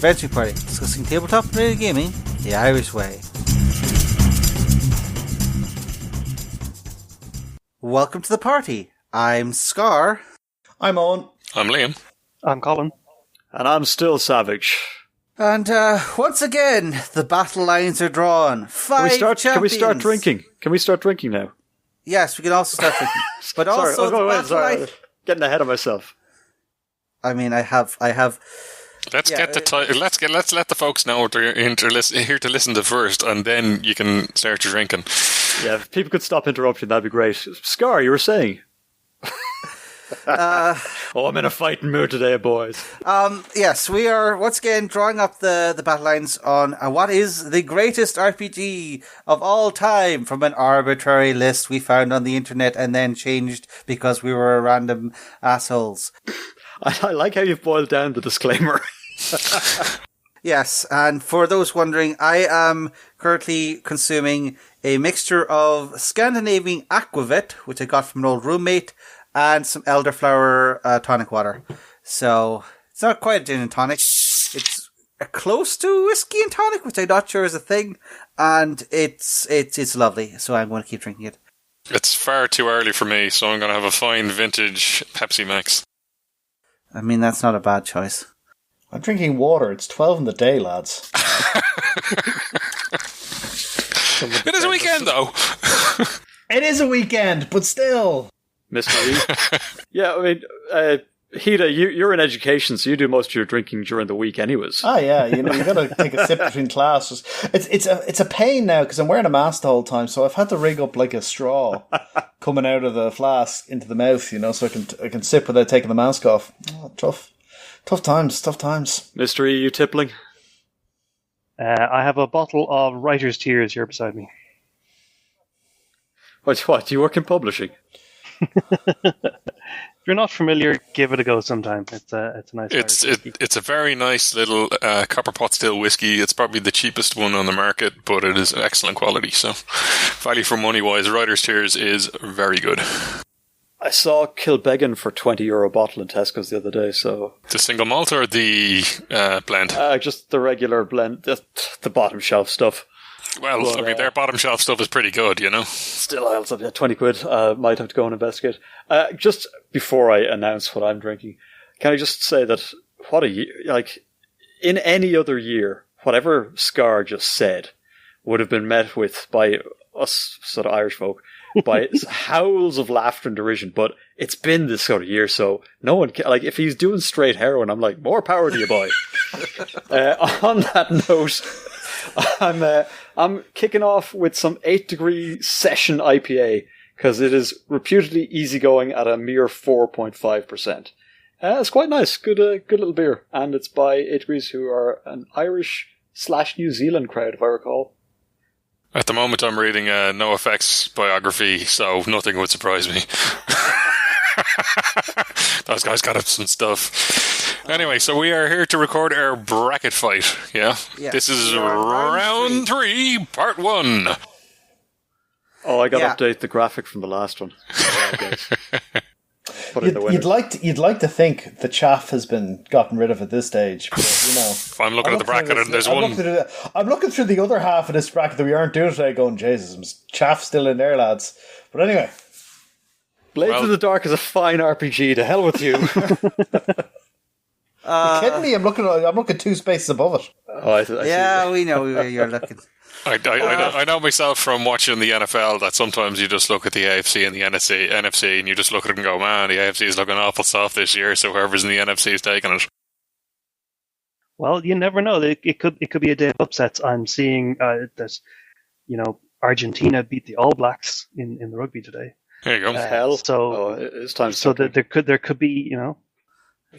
adventure party discussing tabletop and radio gaming the Irish way. Welcome to the party. I'm Scarr. I'm Eoin. I'm Liam. I'm Colin. And I'm still Savage. And once again, the battle lines are drawn. Five champions. Can we start drinking? Can we start drinking now? Yes, we can also start drinking. But also, sorry. Getting ahead of myself. I mean, I have. Let's let the folks know what they're here to listen to first, and then you can start your drinking. Yeah, if people could stop interrupting, that'd be great. Scar, you were saying. I'm in a fighting mood today, boys. Yes, we are once again drawing up the battle lines on what is the greatest RPG of all time from an arbitrary list we found on the internet and then changed because we were random assholes. I like how you've boiled down the disclaimer. Yes, and for those wondering, I am currently consuming a mixture of Scandinavian aquavit, which I got from an old roommate, and some elderflower tonic water. So it's not quite a gin and tonic. It's close to whiskey and tonic, which I'm not sure is a thing, and it's lovely. So I'm going to keep drinking it. It's far too early for me, so I'm going to have a fine vintage Pepsi Max. I mean, that's not a bad choice. I'm drinking water. It's 12 in the day, lads. It is a weekend, though. It is a weekend, but still. Mr. E. Yeah, I mean, Hida, you're in education, so you do most of your drinking during the week anyways. Ah, yeah, you got to take a sip between classes. It's a pain now because I'm wearing a mask the whole time, so I've had to rig up like a straw coming out of the flask into the mouth, so I can sip without taking the mask off. Oh, tough times. Mr. E, you tippling? I have a bottle of Writer's Tears here beside me. What? Do you work in publishing? If you're not familiar, give it a go sometime. It's a nice. It's a very nice little copper pot still whiskey. It's probably the cheapest one on the market, but it is excellent quality. So, value for money wise, Writer's Tears is very good. I saw Kilbeggan for €20 bottle in Tesco's the other day. So the single malt or the blend? Just the regular blend, the bottom shelf stuff. Well, I mean, their bottom shelf stuff is pretty good, Still, I'll have 20 quid. Might have to go and investigate. Just before I announce what I'm drinking, can I just say that what a year, in any other year, whatever Scar just said would have been met with by us sort of Irish folk by howls of laughter and derision, but it's been this sort of year, so no one can, if he's doing straight heroin, I'm like, more power to you, boy. On that note, I'm kicking off with some 8 Degree Session IPA because it is reputedly easygoing at a mere 4.5%. It's quite nice, good little beer, and it's by 8 Degrees, who are an Irish/New Zealand crowd, if I recall. At the moment, I'm reading a NoFX biography, so nothing would surprise me. Those guys got up some stuff. Anyway, so we are here to record our bracket fight, yeah? This is round 3, part 1. Oh, I got to update the graphic from the last one. You'd like to think the chaff has been gotten rid of at this stage, but I'm looking at the bracket and there's one. I'm looking through the other half of this bracket that we aren't doing today, going, Jesus, chaff still in there, lads. But anyway, Blades of the Dark is a fine RPG. To hell with you. You kidding me? I'm looking 2 spaces above it. Oh, we know where you're looking. I know myself from watching the NFL that sometimes you just look at the AFC and the NFC and you just look at it and go, man, the AFC is looking awful soft this year, so whoever's in the NFC is taking it. Well, you never know. It could be a day of upsets. I'm seeing that Argentina beat the All Blacks in the rugby today. There you go. Hell. So it's time. So that there could be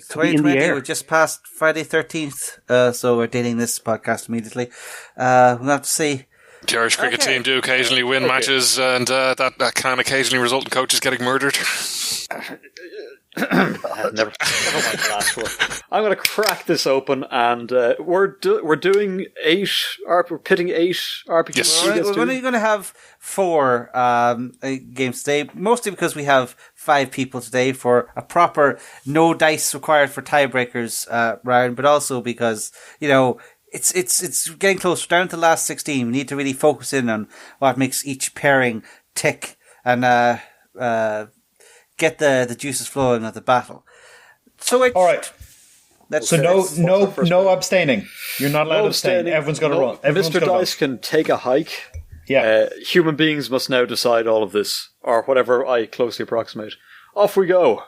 2020, we just passed Friday 13th, so we're dating this podcast immediately. We'll have to see. The Irish cricket team do occasionally win matches, and that can occasionally result in coaches getting murdered. Never mind the last one. I'm going to crack this open, and we're doing we're pitting 8 RPGs. Yes. We're only going to have 4 games today, mostly because we have 5 people today for a proper no dice required for tiebreakers round, but also because, it's getting close. We're down to the last 16. We need to really focus in on what makes each pairing tick and get the juices flowing of the battle. So all right. No abstaining. You're not allowed to abstain. Everyone's got to run. Mr. Dice can take a hike. Yeah. Human beings must now decide all of this, or whatever I closely approximate. Off we go.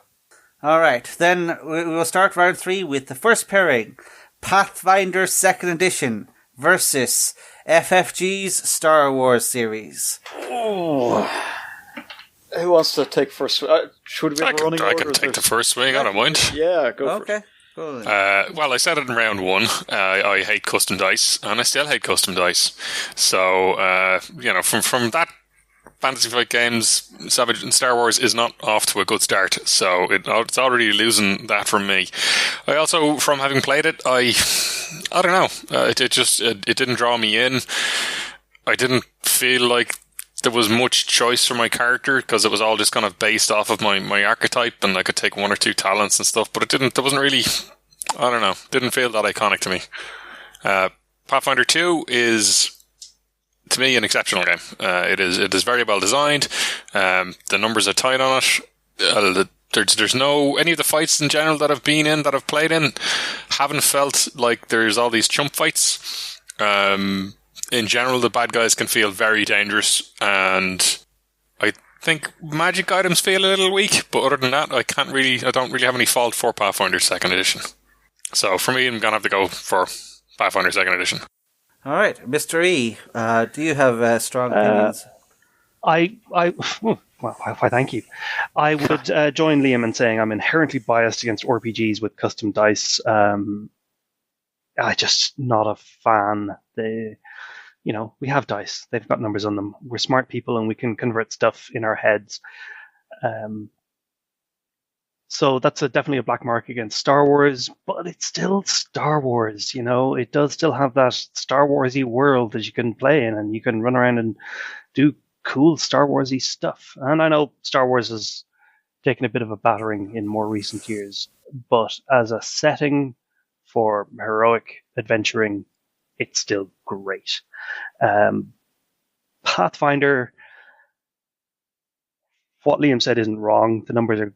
All right. Then we will start round 3 with the first pairing: Pathfinder 2nd Edition versus FFG's Star Wars series. Oh. Who wants to take first? Should we have a running order? I can take the first swing. I don't mind. Yeah, go for it. Cool. Well, I said it in round 1. I hate custom dice, and I still hate custom dice. So, from that Fantasy Flight Games, Savage and Star Wars is not off to a good start. So it's already losing that from me. I also, from having played it, I don't know. It didn't draw me in. I didn't feel like there was much choice for my character because it was all just kind of based off of my archetype, and I could take 1 or 2 talents and stuff, but there wasn't really, I don't know, didn't feel that iconic to me. Pathfinder 2 is, to me, an exceptional game. It is very well designed. The numbers are tight on it. There's no, any of the fights in general that I've been in, that I've played in, haven't felt like there's all these chump fights. In general, the bad guys can feel very dangerous, and I think magic items feel a little weak, but other than that, I don't really have any fault for Pathfinder 2nd Edition. So for me, I'm going to have to go for Pathfinder 2nd Edition. All right, Mr. E, do you have strong opinions? Well, why, thank you. I would join Liam in saying I'm inherently biased against RPGs with custom dice. I'm just not a fan. We have dice. They've got numbers on them. We're smart people and we can convert stuff in our heads. So that's definitely a black mark against Star Wars, but it's still Star Wars, It does still have that Star Wars-y world that you can play in, and you can run around and do cool Star Wars-y stuff. And I know Star Wars has taken a bit of a battering in more recent years, but as a setting for heroic adventuring, it's still great. Pathfinder, what Liam said isn't wrong. The numbers are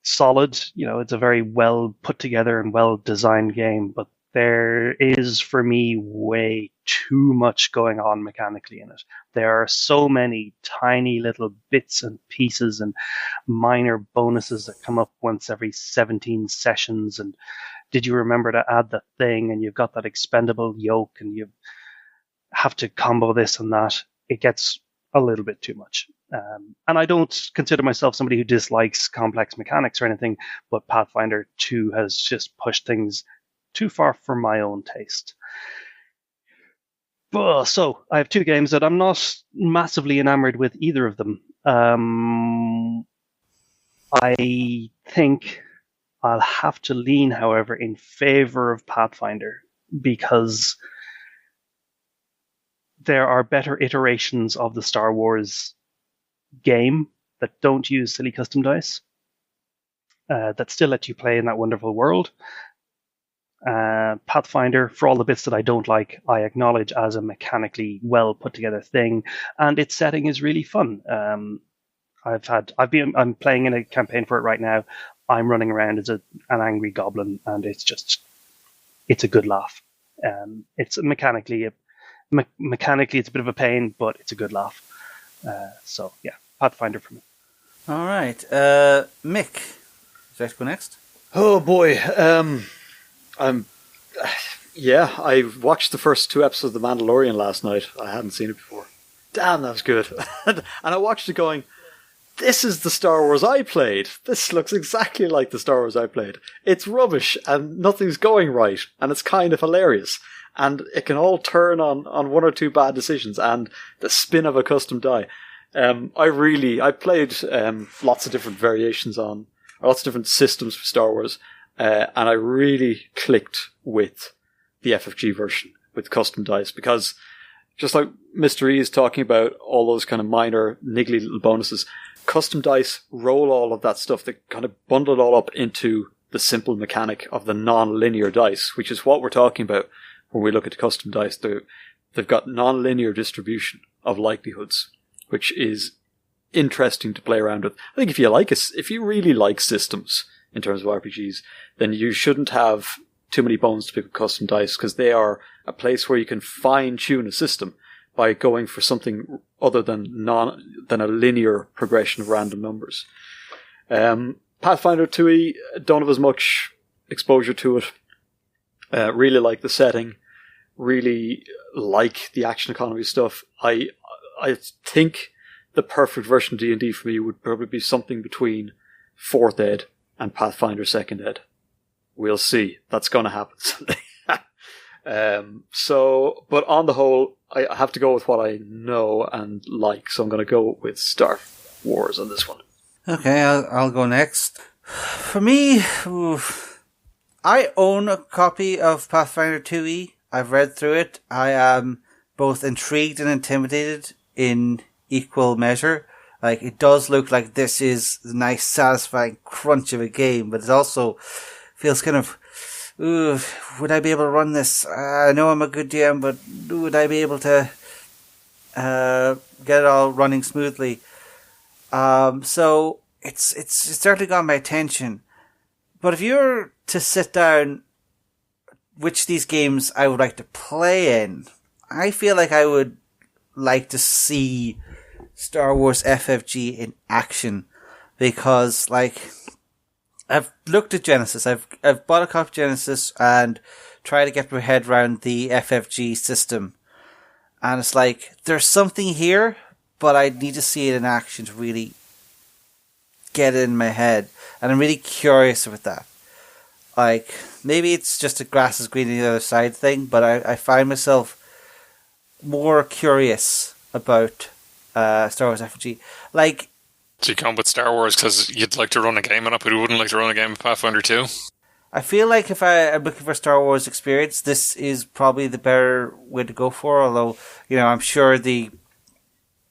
solid. It's a very well put together and well designed game, but there is, for me, way too much going on mechanically in it. There are so many tiny little bits and pieces and minor bonuses that come up once every 17 sessions, and did you remember to add that thing, and you've got that expendable yoke, and you have to combo this and that. It gets a little bit too much. And I don't consider myself somebody who dislikes complex mechanics or anything, but Pathfinder 2 has just pushed things too far for my own taste. So I have 2 games that I'm not massively enamored with either of them. I think I'll have to lean, however, in favor of Pathfinder, because there are better iterations of the Star Wars game that don't use silly custom dice, that still let you play in that wonderful world. Pathfinder, for all the bits that I don't like, I acknowledge as a mechanically well put together thing, and its setting is really fun. I'm playing in a campaign for it right now. I'm running around as an angry goblin, and it's a good laugh. It's mechanically it's a bit of a pain, but it's a good laugh. So yeah, Pathfinder for me. All right, Mick, would you like to go next? Oh boy, I watched the first 2 episodes of The Mandalorian last night. I hadn't seen it before. Damn, that was good. And I watched it going, this is the Star Wars I played. This looks exactly like the Star Wars I played. It's rubbish and nothing's going right, and it's kind of hilarious. And it can all turn on 1 or 2 bad decisions and the spin of a custom die. I played lots of different variations on lots of different systems for Star Wars, and I really clicked with the FFG version with custom dice, because just like Mr. E is talking about all those kind of minor niggly little bonuses, custom dice roll all of that stuff. They kind of bundle it all up into the simple mechanic of the non-linear dice, which is what we're talking about when we look at custom dice. They've got non-linear distribution of likelihoods, which is interesting to play around with. I think if you really like systems in terms of RPGs, then you shouldn't have too many bones to pick with custom dice, because they are a place where you can fine-tune a system by going for something other than a linear progression of random numbers. Pathfinder 2e, don't have as much exposure to it. Really like the setting. Really like the action economy stuff. I think the perfect version of D&D for me would probably be something between 4th Ed and Pathfinder 2nd Ed. We'll see. That's going to happen someday. But on the whole, I have to go with what I know and like, so I'm going to go with Star Wars on this one. Okay, I'll go next. For me, I own a copy of Pathfinder 2e. I've read through it. I am both intrigued and intimidated in equal measure. Like, it does look like this is a nice, satisfying crunch of a game, but it also feels kind of, would I be able to run this? I know I'm a good DM, but would I be able to get it all running smoothly? So it's certainly got my attention. But if you were to sit down which of these games I would like to play in, I feel like I would like to see Star Wars FFG in action, because I've looked at Genesis. I've bought a copy of Genesis and tried to get my head around the FFG system. And it's like, there's something here, but I need to see it in action to really get it in my head. And I'm really curious about that. Like, maybe it's just a grass is green on the other side thing, but I find myself more curious about Star Wars FFG. Like, so you come with Star Wars because you'd like to run a game on it, but you wouldn't like to run a game with Pathfinder 2? I feel like if I'm looking for Star Wars experience, this is probably the better way to go for. Although, I'm sure the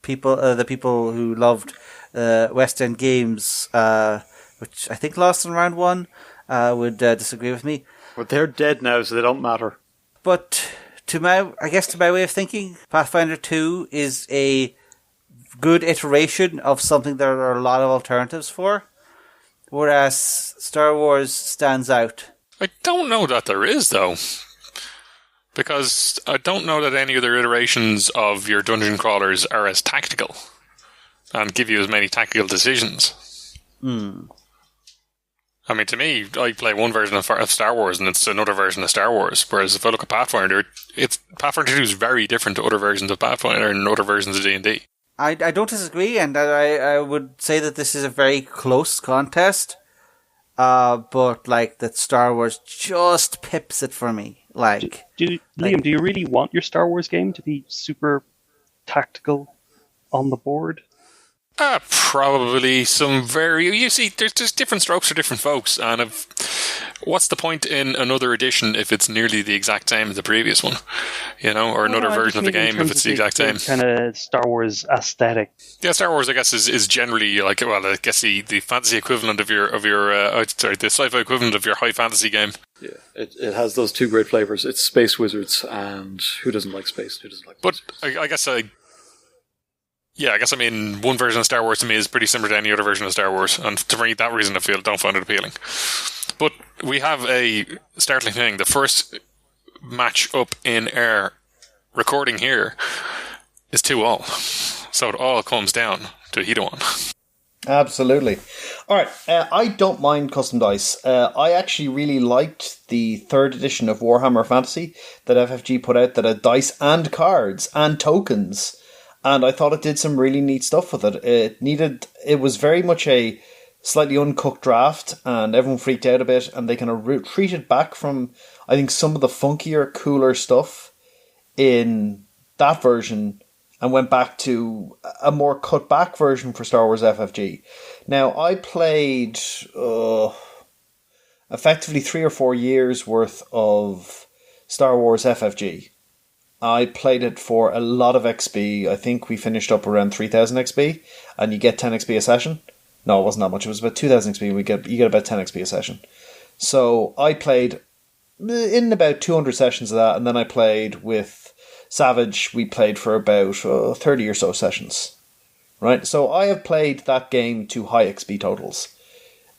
people who loved West End games, which I think lost in round 1, would disagree with me. But they're dead now, so they don't matter. But to my way of thinking, Pathfinder 2 is a good iteration of something there are a lot of alternatives for, whereas Star Wars stands out. I don't know that there is, though, because I don't know that any other iterations of your dungeon crawlers are as tactical and give you as many tactical decisions. I mean, to me, I play one version of Star Wars and it's another version of Star Wars, whereas if I look at Pathfinder, Pathfinder 2 is very different to other versions of Pathfinder and other versions of D&D. I don't disagree, and I would say that this is a very close contest, but that Star Wars just pips it for me. Liam, do you really want your Star Wars game to be super tactical on the board? Probably some you see, there's different strokes for different folks, and what's the point in another edition if it's nearly the exact same as the previous one, or another version of the game if it's the exact same? Kind of Star Wars aesthetic. Yeah, Star Wars, I guess, is generally I guess the fantasy equivalent of your the sci-fi equivalent of your high fantasy game. Yeah, it has those two great flavors. It's space wizards, and who doesn't like space? Who doesn't like? But I guess I mean, one version of Star Wars to me is pretty similar to any other version of Star Wars, and for that reason, I don't find it appealing. But we have a startling thing. The first match up in our recording here is 2-all. So it all comes down to Hida one. Absolutely. All right, I don't mind custom dice. I actually really liked the 3rd edition of Warhammer Fantasy that FFG put out that had dice and cards and tokens. And I thought it did some really neat stuff with it. It was very much a slightly uncooked draft, and everyone freaked out a bit, and they kind of retreated back from, I think, some of the funkier, cooler stuff in that version, and went back to a more cut back version for Star Wars FFG. Now, I played effectively 3 or 4 years worth of Star Wars FFG. I played it for a lot of XP. I think we finished up around 3000 XP, and you get 10 XP a session. No, it wasn't that much. It was about 2000 XP. You get about 10 XP a session. So I played in about 200 sessions of that, and then I played with Savage. We played for about 30 or so sessions. Right? So I have played that game to high XP totals.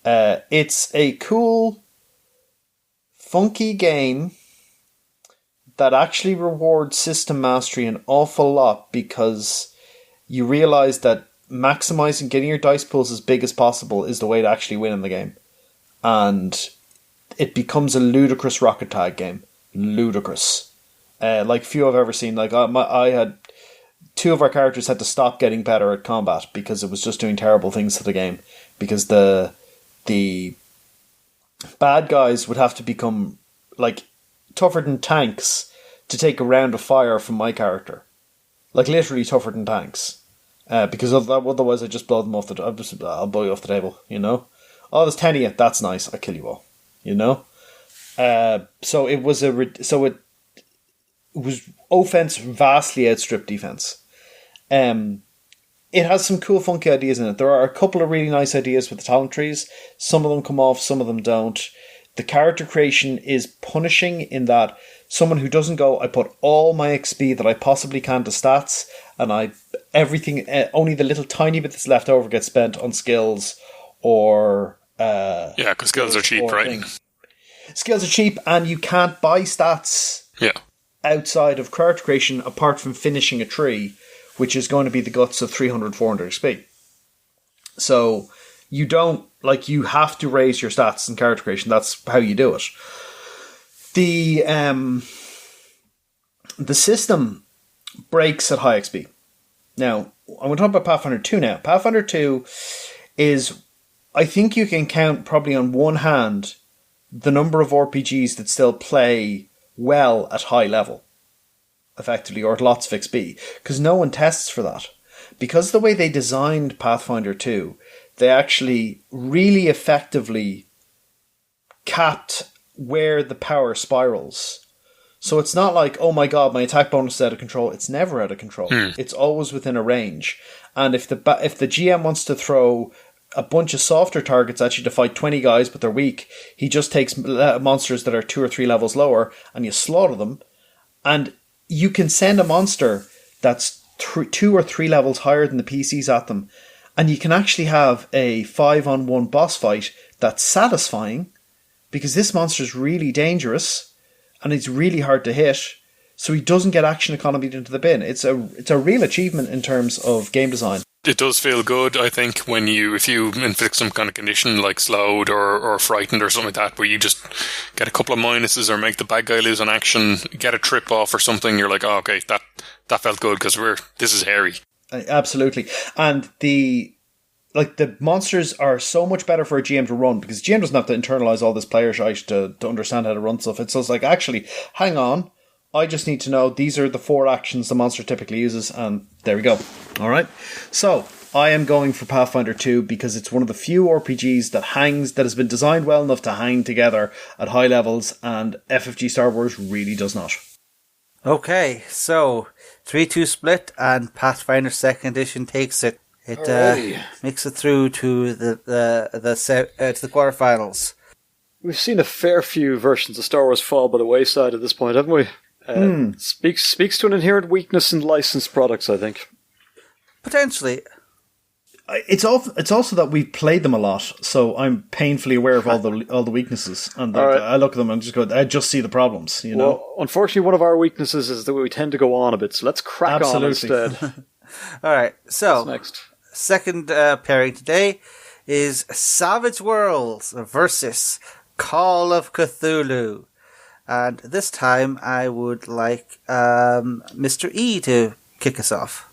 It's a cool, funky game that actually rewards system mastery an awful lot, because you realise that maximizing getting your dice pools as big as possible is the way to actually win in the game. And it becomes a ludicrous rocket tag game. Ludicrous. Like few I've ever seen. Like I had 2 of our characters had to stop getting better at combat because it was just doing terrible things to the game. Because the bad guys would have to become like tougher than tanks to take a round of fire from my character. Like literally tougher than tanks. Because otherwise I just blow them off I'll blow you off the table, you know? Oh, there's 10 of you, that's nice, I kill you all, you know? So it was offense vastly outstripped defense. It has some cool funky ideas in it. There are a couple of really nice ideas with the talent trees. Some of them come off, some of them don't. The character creation is punishing in that someone who doesn't go, I put all my XP that I possibly can to stats, and only the little tiny bit that's left over gets spent on skills or... because skills are cheap, right? Things. Skills are cheap, and you can't buy stats outside of character creation apart from finishing a tree, which is going to be the guts of 300, 400 XP. So you don't, you have to raise your stats in character creation. That's how you do it. The system breaks at high XP. Now, I'm going to talk about Pathfinder 2 now. Pathfinder 2 is, I think you can count probably on one hand the number of RPGs that still play well at high level, effectively, or at lots of XP, because no one tests for that. Because the way they designed Pathfinder 2, they actually really effectively capped where the power spirals. So it's not like, oh my god, my attack bonus is out of control. It's never out of control. It's always within a range. And if the GM wants to throw a bunch of softer targets at you to fight 20 guys but they're weak, he just takes monsters that are 2 or 3 levels lower and you slaughter them. And you can send a monster that's 2 or 3 levels higher than the PCs at them, and you can actually have a 5-on-1 boss fight that's satisfying, because this monster is really dangerous and it's really hard to hit, so he doesn't get action economied into the bin. It's a real achievement in terms of game design. It does feel good, I think, if you inflict some kind of condition like slowed or frightened or something like that, where you just get a couple of minuses or make the bad guy lose an action, get a trip off or something. You're like, oh, okay, that felt good because this is hairy. Absolutely, and the monsters are so much better for a GM to run, because GM doesn't have to internalize all this player shite to understand how to run stuff. It's just like, actually, hang on, I just need to know these are the 4 actions the monster typically uses, and there we go. All right. So I am going for Pathfinder 2 because it's one of the few RPGs that has been designed well enough to hang together at high levels, and FFG Star Wars really does not. Okay, so 3-2 split, and Pathfinder 2nd Edition takes it. It makes it through to the quarterfinals. We've seen a fair few versions of Star Wars fall by the wayside at this point, haven't we? Speaks to an inherent weakness in licensed products, I think. Potentially. It's also that we've played them a lot, so I'm painfully aware of all the weaknesses, and I look at them and just go, I just see the problems. You know. Well, unfortunately, one of our weaknesses is that we tend to go on a bit, so let's crack on instead. All right. So what's next? Second pairing today is Savage Worlds versus Call of Cthulhu. And this time I would like Mr. E to kick us off.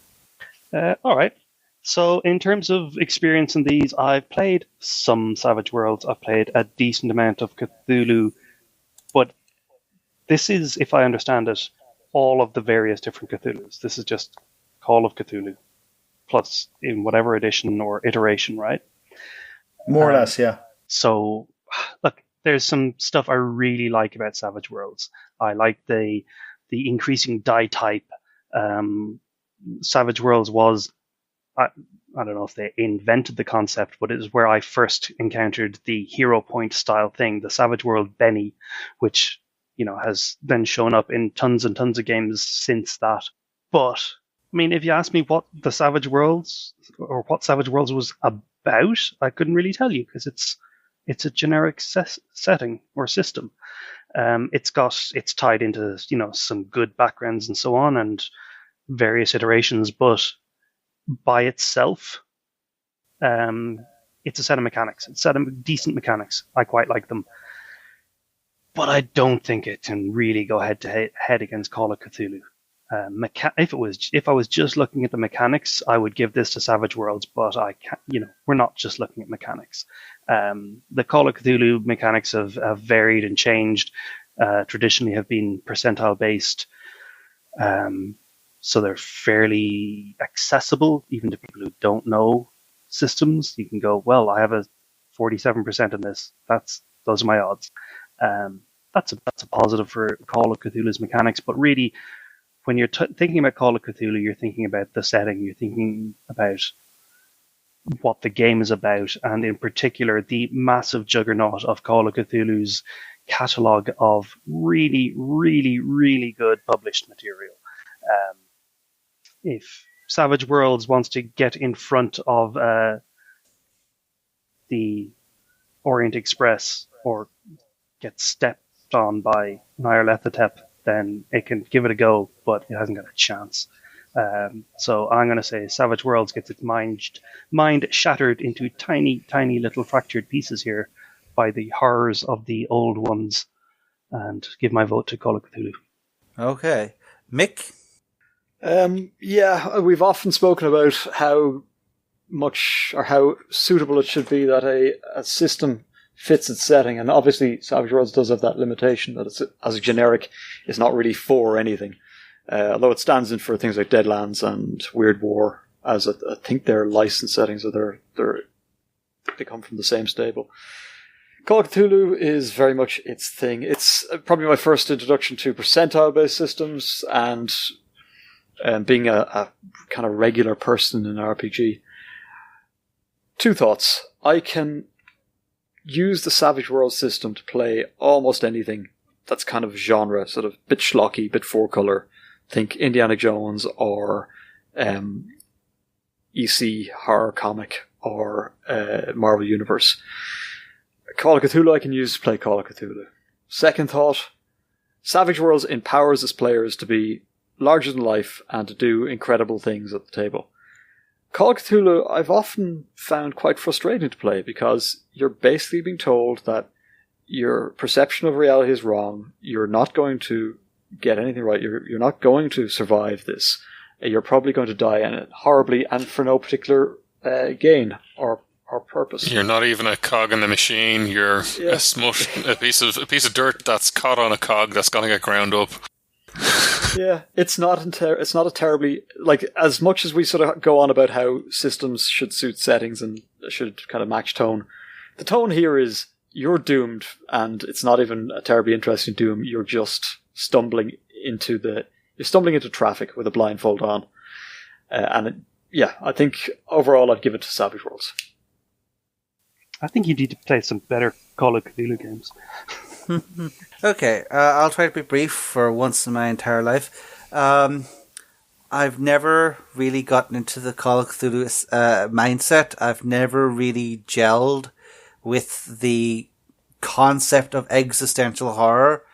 All right. So in terms of experience in these, I've played some Savage Worlds. I've played a decent amount of Cthulhu. But this is, if I understand it, all of the various different Cthulhus. This is just Call of Cthulhu, plus in whatever edition or iteration, right? More or less, yeah. So, look, there's some stuff I really like about Savage Worlds. I like the increasing die type. Savage Worlds was, I don't know if they invented the concept, but it is where I first encountered the hero point style thing, the Savage World Benny, which, has then shown up in tons and tons of games since that. But, I mean, if you ask me what Savage Worlds was about, I couldn't really tell you, because it's a generic setting or system. It's tied into, some good backgrounds and so on, and various iterations, but by itself, it's a set of mechanics. It's a set of decent mechanics. I quite like them. But I don't think it can really go head to head against Call of Cthulhu. If I was just looking at the mechanics, I would give this to Savage Worlds, but I can't, we're not just looking at mechanics. The Call of Cthulhu mechanics have varied and changed, traditionally have been percentile based. So they're fairly accessible, even to people who don't know systems. You can go, well, I have a 47% in this. Those are my odds. That's a positive for Call of Cthulhu's mechanics. But really, when you're thinking about Call of Cthulhu, you're thinking about the setting. You're thinking about what the game is about, and in particular, the massive juggernaut of Call of Cthulhu's catalog of really, really, really good published material. If Savage Worlds wants to get in front of the Orient Express or get stepped on by Nyarlathotep, then it can give it a go, but it hasn't got a chance. So I'm going to say Savage Worlds gets its mind shattered into tiny, tiny little fractured pieces here by the horrors of the old ones, and give my vote to Call of Cthulhu. Okay. Mick? Yeah, we've often spoken about how much or how suitable it should be that a system fits its setting, and obviously Savage Worlds does have that limitation that it's, as a generic, is not really for anything. Although it stands in for things like Deadlands and Weird War, as I think they're licensed settings, or they come from the same stable. Call of Cthulhu is very much its thing. It's probably my first introduction to percentile-based systems, and being a kind of regular person in an RPG. Two thoughts. I can use the Savage Worlds system to play almost anything that's kind of genre, sort of bit schlocky, bit four-color. Think Indiana Jones or EC horror comic or Marvel Universe. Call of Cthulhu I can use to play Call of Cthulhu. Second thought, Savage Worlds empowers its players to be larger than life and to do incredible things at the table. Call of Cthulhu I've often found quite frustrating to play, because you're basically being told that your perception of reality is wrong, you're not going to get anything right, you're not going to survive this, you're probably going to die in it horribly and for no particular gain or purpose. You're not even a cog in the machine. You're a smush, a piece of dirt that's caught on a cog that's going to get ground up. Yeah, it's not a terribly, like, as much as we sort of go on about how systems should suit settings and should kind of match tone, the tone here is you're doomed, and it's not even a terribly interesting doom. You're just stumbling into traffic with a blindfold on, I think overall I'd give it to Savage Worlds. I think you need to play some better Call of Cthulhu games. Okay, I'll try to be brief for once in my entire life. I've never really gotten into the Call of Cthulhu mindset. I've never really gelled with the concept of existential horror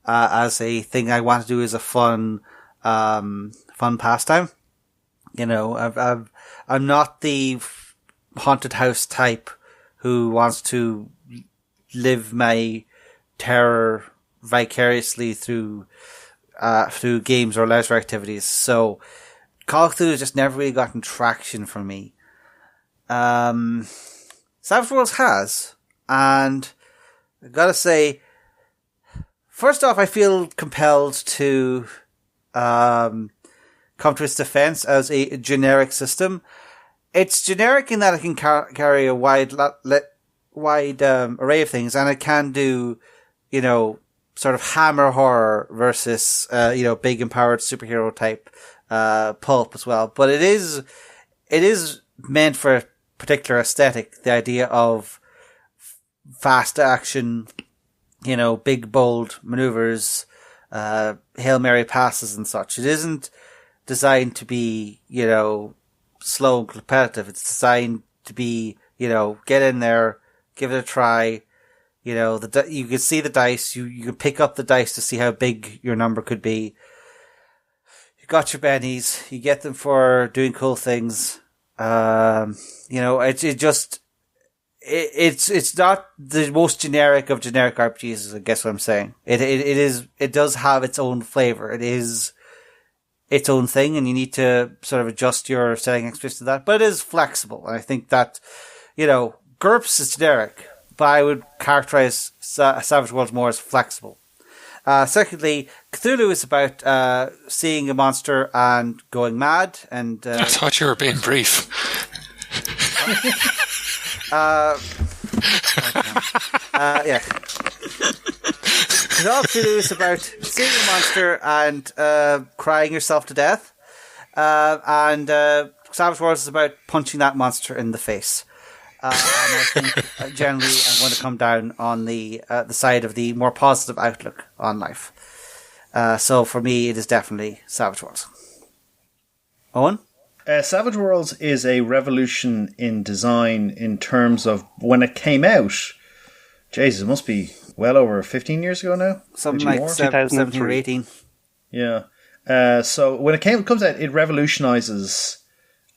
as a thing I want to do as a fun pastime. You know, I'm not the haunted house type who wants to live my terror vicariously through games or leisure activities. So Call of Cthulhu has just never really gotten traction for me. Savage Worlds has, and I gotta say, first off, I feel compelled to come to its defense as a generic system. It's generic in that it can carry a wide array of things, and it can do, sort of hammer horror versus, big empowered superhero type, pulp as well. But it is meant for a particular aesthetic, the idea of fast action, big bold maneuvers, Hail Mary passes and such. It isn't designed to be, slow and competitive. It's designed to be, get in there, give it a try. You can see the dice. You can pick up the dice to see how big your number could be. You got your bennies. You get them for doing cool things. It's not the most generic of generic RPGs, I guess what I'm saying. It does have its own flavor. It is its own thing, and you need to sort of adjust your setting expectations to that. But it is flexible, and I think that, GURPS is generic, but I would characterize Savage Worlds more as flexible. Secondly, Cthulhu is about seeing a monster and going mad. And I thought you were being brief. Yeah. Cthulhu is about seeing a monster and crying yourself to death. And Savage Worlds is about punching that monster in the face. And I think generally I'm going to come down on the side of the more positive outlook on life. So for me, it is definitely Savage Worlds. Owen? Savage Worlds is a revolution in design in terms of when it came out. Jesus, it must be well over 15 years ago now. Something like 17 or 18. Yeah. So when it comes out, it revolutionizes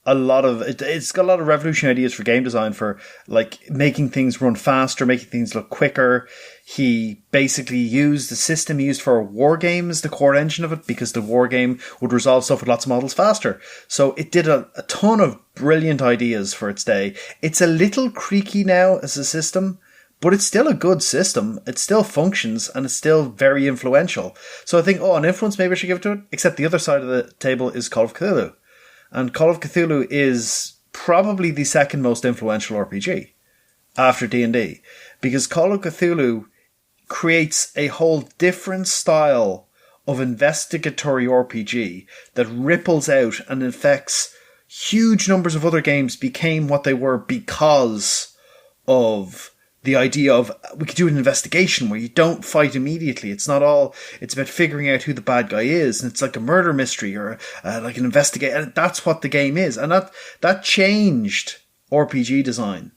a lot of it's got a lot of revolutionary ideas for game design, for like making things run faster, making things look quicker. He basically used the system he used for a war game as the core engine of it, because the war game would resolve stuff with lots of models faster. So it did a ton of brilliant ideas for its day. It's a little creaky now as a system, but it's still a good system. It still functions, and it's still very influential. So I think, an influence, maybe I should give it to it. Except the other side of the table is Call of Cthulhu. And Call of Cthulhu is probably the second most influential RPG after D&D. Because Call of Cthulhu creates a whole different style of investigatory RPG that ripples out and infects huge numbers of other games became what they were because of the idea of we could do an investigation where you don't fight immediately. It's about figuring out who the bad guy is, and it's like a murder mystery or like an investigate. And that's what the game is, and that changed RPG design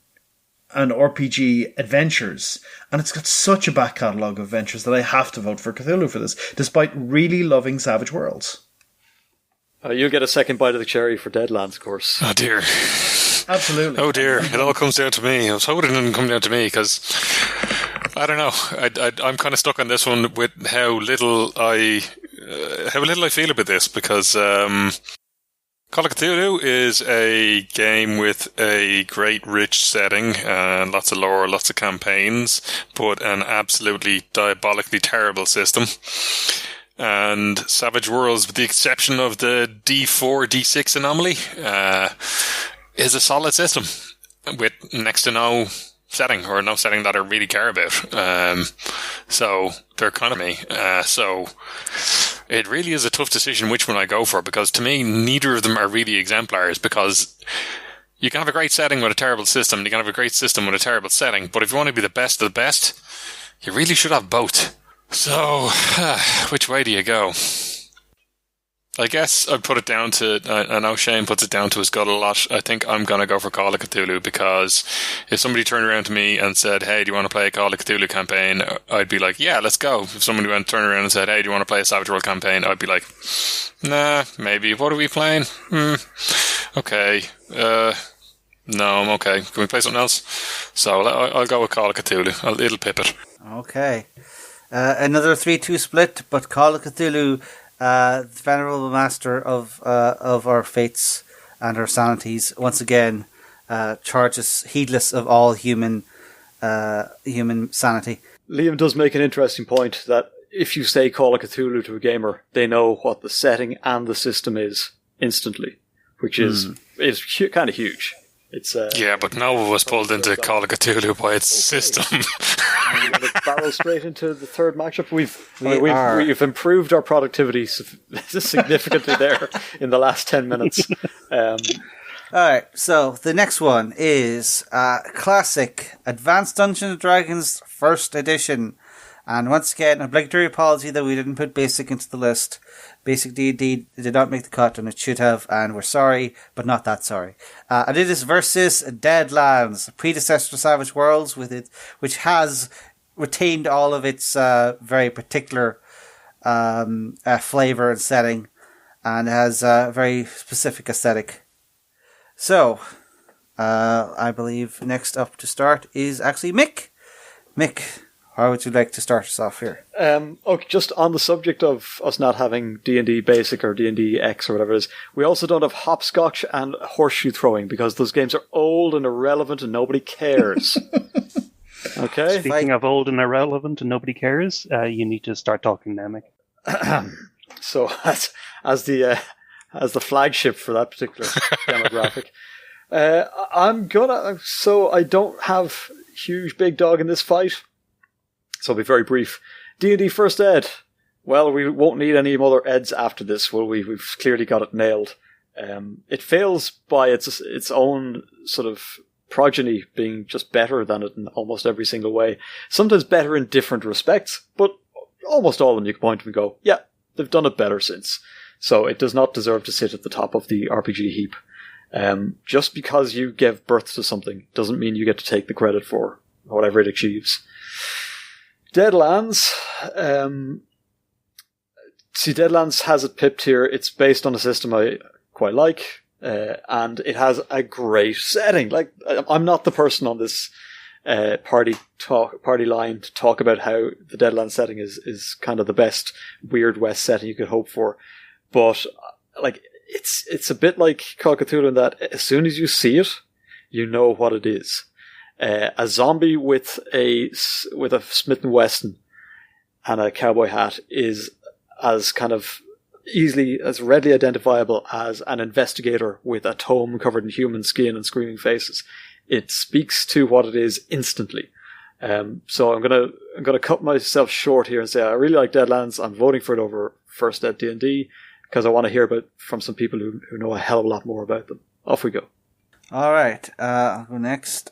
and RPG adventures. And it's got such a back catalogue of adventures that I have to vote for Cthulhu for this, despite really loving Savage Worlds. You'll get a second bite of the cherry for Deadlands, of course. Oh dear. Absolutely. Oh dear, it all comes down to me. I was hoping it didn't come down to me, because I don't know. I'm kind of stuck on this one with how little I feel about this, because Call of Cthulhu is a game with a great rich setting and lots of lore, lots of campaigns, but an absolutely diabolically terrible system. And Savage Worlds, with the exception of the D4, D6 anomaly, is a solid system with next to no setting, or no setting that I really care about. So they're kind of me. So it really is a tough decision which one I go for, because to me, neither of them are really exemplars, because you can have a great setting with a terrible system, and you can have a great system with a terrible setting, but if you want to be the best of the best, you really should have both. So, which way do you go? I guess I'd put it down to, I know Shane puts it down to his gut a lot. I think I'm going to go for Call of Cthulhu, because if somebody turned around to me and said, hey, do you want to play a Call of Cthulhu campaign? I'd be like, yeah, let's go. If somebody turned around and said, hey, do you want to play a Savage World campaign? I'd be like, nah, maybe. What are we playing? Okay. No, I'm okay. Can we play something else? So I'll go with Call of Cthulhu. It'll pip it. Okay. Another 3-2 split, but Call of Cthulhu, the venerable master of our fates and our sanities, once again charges heedless of all human sanity. Liam does make an interesting point that if you say Call of Cthulhu to a gamer, they know what the setting and the system is instantly, which is kind of huge. It's yeah, but Nova was pulled into Call of Cthulhu by its system. We're going to barrel straight into the third matchup. We've improved our productivity significantly there in the last 10 minutes. Alright, so the next one is classic Advanced Dungeons and Dragons First Edition. And once again, obligatory apology that we didn't put Basic into the list. Basic D&D did not make the cut, and it should have, and we're sorry, but not that sorry. And it is versus Deadlands, predecessor to Savage Worlds, which has retained all of its very particular flavour and setting, and has a very specific aesthetic. So, I believe next up to start is actually Mick. Mick, how would you like to start us off here? Okay, just on the subject of us not having D&D Basic or D&D X or whatever it is, we also don't have Hopscotch and Horseshoe Throwing because those games are old and irrelevant and nobody cares. Okay? Speaking of old and irrelevant and nobody cares, you need to start talking now, Mick. So, as the flagship for that particular demographic, so I don't have huge big dog in this fight. So I'll be very brief. D&D First Ed. Well, we won't need any other eds after this, will we? We've clearly got it nailed. It fails by its own sort of progeny being just better than it in almost every single way. Sometimes better in different respects, but almost all of them you can point to and go, yeah, they've done it better since. So it does not deserve to sit at the top of the RPG heap. Just because you gave birth to something doesn't mean you get to take the credit for whatever it achieves. Deadlands. Deadlands has it pipped here. It's based on a system I quite like, and it has a great setting. Like, I'm not the person on this party line to talk about how the Deadlands setting is kind of the best Weird West setting you could hope for, but like it's a bit like Call of Cthulhu in that as soon as you see it, you know what it is. A zombie with a Smith & Wesson and a cowboy hat is as kind of as readily identifiable as an investigator with a tome covered in human skin and screaming faces. It speaks to what it is instantly. So I'm gonna cut myself short here and say I really like Deadlands. I'm voting for it over First Ed D&D because I want to hear from some people who know a hell of a lot more about them. Off we go. All right, I'll go next.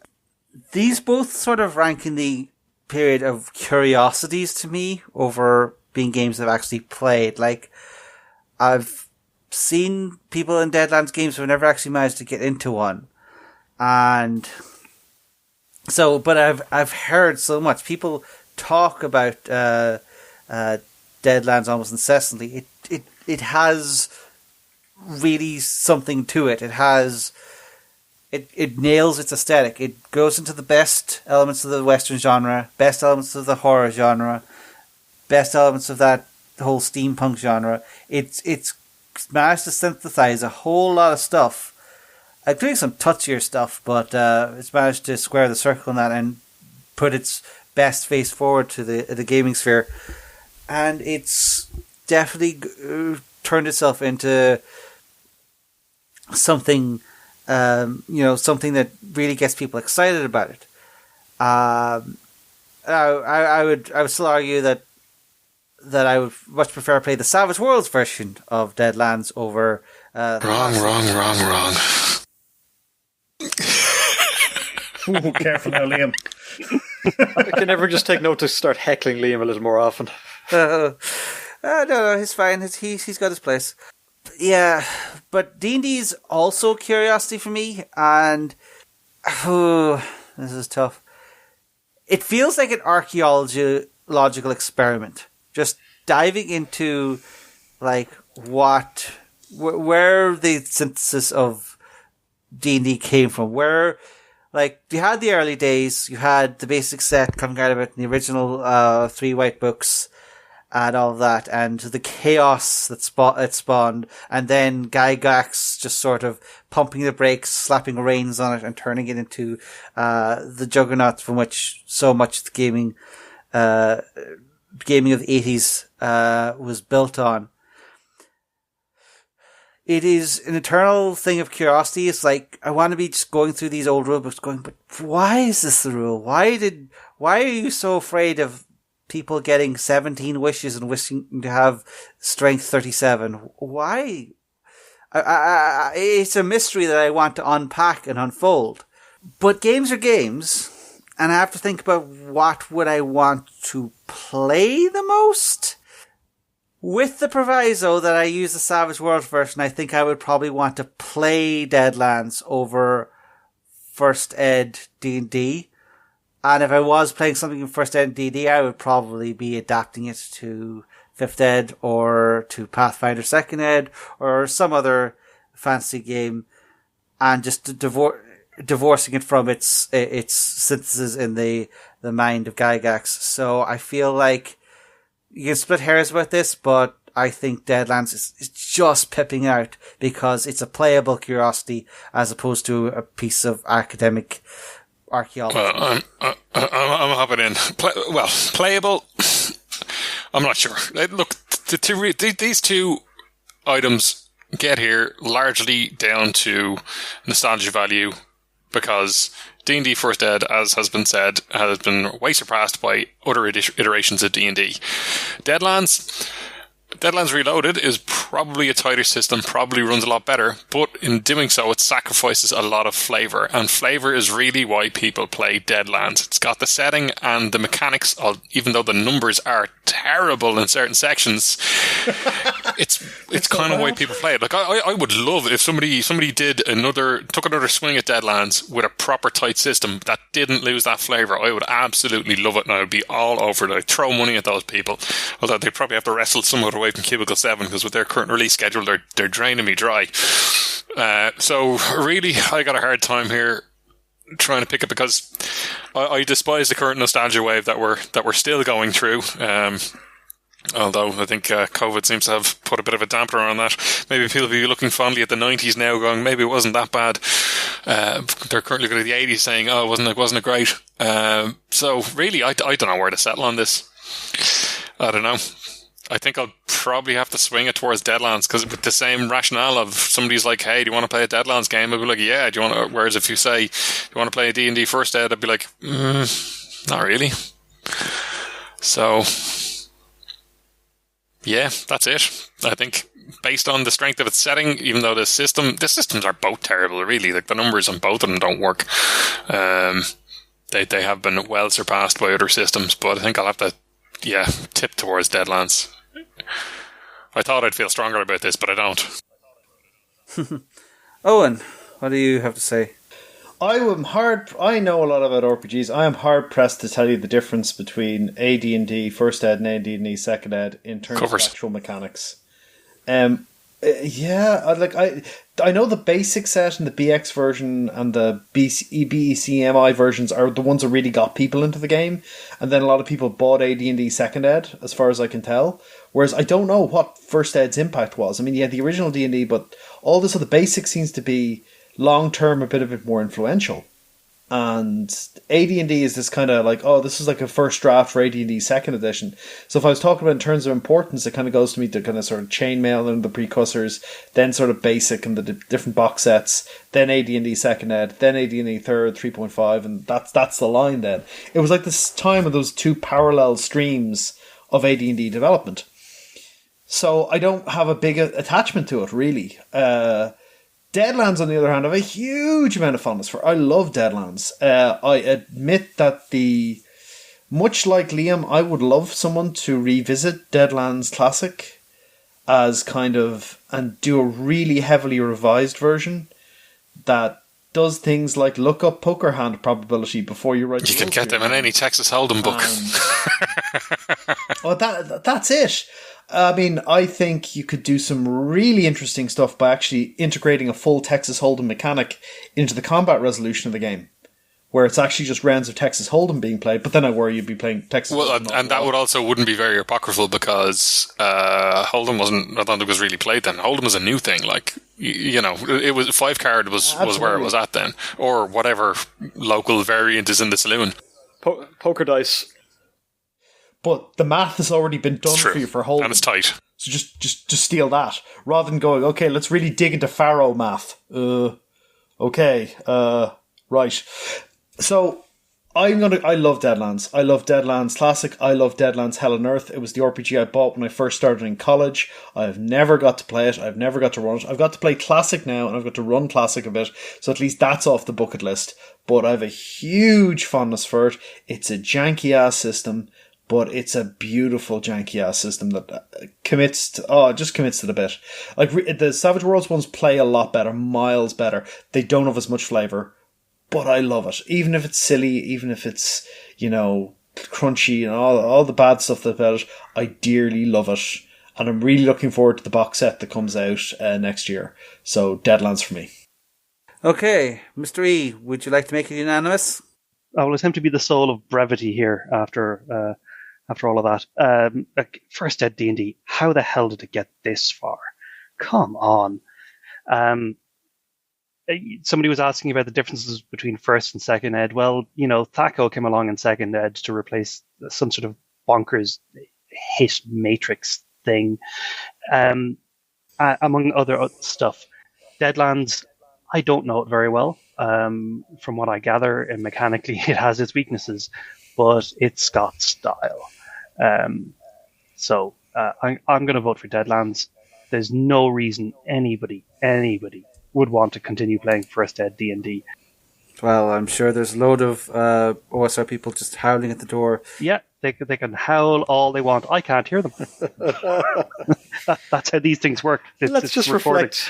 These both sort of rank in the period of curiosities to me over being games I've actually played. Like, I've seen people in Deadlands games who have never actually managed to get into one. And so, but I've heard so much. People talk about Deadlands almost incessantly. It has really something to it. It nails its aesthetic. It goes into the best elements of the Western genre, best elements of the horror genre, best elements of that whole steampunk genre. It's managed to synthesize a whole lot of stuff, including some touchier stuff, but it's managed to square the circle on that and put its best face forward to the gaming sphere. And it's definitely turned itself into something... something that really gets people excited about it. I would still argue that I would much prefer play the Savage Worlds version of Deadlands over. Wrong. Ooh, careful now, Liam. I can never just take note to start heckling Liam a little more often. No, he's fine. He's got his place. Yeah, but D&D's also curiosity for me, and this is tough. It feels like an archaeological experiment, just diving into like where the synthesis of D&D came from. Where, like, you had the early days, you had the basic set coming out of it in the original 3 white books. And all of that, and the chaos that it spawned, and then Gygax just sort of pumping the brakes, slapping reins on it, and turning it into the juggernaut from which so much of the gaming gaming of the 80s was built on. It is an eternal thing of curiosity. It's like, I want to be just going through these old rulebooks going, but why is this the rule? Why are you so afraid of people getting 17 wishes and wishing to have strength 37? Why? It's a mystery that I want to unpack and unfold. But games are games, and I have to think about what would I want to play the most? With the proviso that I use the Savage Worlds version, I think I would probably want to play Deadlands over First Ed D&D. And if I was playing something in First Ed D&D, I would probably be adapting it to 5th Ed or to Pathfinder 2nd Ed or some other fantasy game, and just divorcing it from its synthesis in the mind of Gygax. So I feel like you can split hairs about this, but I think Deadlands is just pipping out because it's a playable curiosity as opposed to a piece of academic archaeology. I'm hopping in. Playable. I'm not sure. Look, these two items get here largely down to nostalgia value, because D&D First Ed, as has been said, has been way surpassed by other iterations of D&D. Deadlands Reloaded is probably a tighter system, probably runs a lot better, but in doing so, it sacrifices a lot of flavour, and flavour is really why people play Deadlands. It's got the setting and the mechanics, even though the numbers are terrible in certain sections. It's kind of why people play it. Like, I would love it if somebody took another swing at Deadlands with a proper tight system that didn't lose that flavour. I would absolutely love it, and I would be all over it. I'd throw money at those people, although they probably have to wrestle somewhat away from Cubicle 7, because with their current release schedule, they're draining me dry. So really, I got a hard time here trying to pick it, because I despise the current nostalgia wave that we're still going through. Although I think COVID seems to have put a bit of a dampener on that. Maybe people will be looking fondly at the 90s now, going, maybe it wasn't that bad. They're currently looking at the 80s saying, oh, wasn't it great? So really, I don't know where to settle on this. I don't know. I think I'll probably have to swing it towards Deadlands, because with the same rationale of somebody's like, hey, do you want to play a Deadlands game? I'd be like, yeah. Do you want to? Whereas if you say, do you want to play a D&D First Ed? I'd be like, not really. So, yeah, that's it. I think based on the strength of its setting, even though the systems are both terrible, really. Like, the numbers on both of them don't work. They have been well surpassed by other systems, but I think I'll have to, tip towards Deadlands. I thought I'd feel stronger about this, but I don't. Owen, what do you have to say? I know a lot about RPGs. I am hard pressed to tell you the difference between AD&D First Ed and AD&D Second Ed in terms of actual mechanics. I know the basic set and the BX version and the BECMI versions are the ones that really got people into the game, and then a lot of people bought AD&D Second Ed, as far as I can tell. Whereas I don't know what First Ed's impact was. I mean, the original D&D, but all this other basic seems to be long term a bit more influential. And AD&D is this kind of like, oh, this is like a first draft for AD&D second edition. So if I was talking about in terms of importance, it kind of goes to me to kind of sort of chainmail and the precursors, then sort of basic and the different box sets, then AD&D second ed, then AD&D third 3.5, and that's the line. Then it was like this time of those two parallel streams of AD&D development. So I don't have a big attachment to it, really. Deadlands, on the other hand, I have a huge amount of fondness for. I love Deadlands. I admit that much like Liam, I would love someone to revisit Deadlands Classic as and do a really heavily revised version that does things like look up poker hand probability before you write. You can get them in any Texas Hold'em book. Well, that's it. I mean, I think you could do some really interesting stuff by actually integrating a full Texas Hold'em mechanic into the combat resolution of the game, where it's actually just rounds of Texas Hold'em being played, but then I worry you'd be playing Texas Hold'em. And that wouldn't be very apocryphal, because Hold'em I don't think it was really played then. Hold'em was a new thing, like, it was 5-card was where it was at then, or whatever local variant is in the saloon. Poker dice. but the math has already been done for you for holding. And it's tight. So just steal that rather than going, okay, let's really dig into Pharaoh math. Okay, right. So I love Deadlands. I love Deadlands Classic. I love Deadlands Hell on Earth. It was the RPG I bought when I first started in college. I've never got to play it. I've never got to run it. I've got to play Classic now, and I've got to run Classic a bit. So at least that's off the bucket list. But I have a huge fondness for it. It's a janky ass system, but it's a beautiful janky ass system that commits to the bit. Like the Savage Worlds ones play a lot better, miles better. They don't have as much flavour. But I love it. Even if it's silly, even if it's, crunchy and all the bad stuff about it, I dearly love it. And I'm really looking forward to the box set that comes out next year. So, Deadlands for me. Okay, Mr. E, would you like to make it unanimous? I will attempt to be the soul of brevity here after all of that. First Ed D&D, how the hell did it get this far? Come on. Somebody was asking about the differences between first and second ed. Well, Thaco came along in second ed to replace some sort of bonkers hit matrix thing, among other stuff. Deadlands, I don't know it very well. From what I gather, and mechanically it has its weaknesses, but it's got style. So I'm going to vote for Deadlands. There's no reason anybody would want to continue playing First Ed D&D. Well, I'm sure there's a load of OSR people just howling at the door. Yeah, they can howl all they want. I can't hear them. That's how these things work. Let's just reflect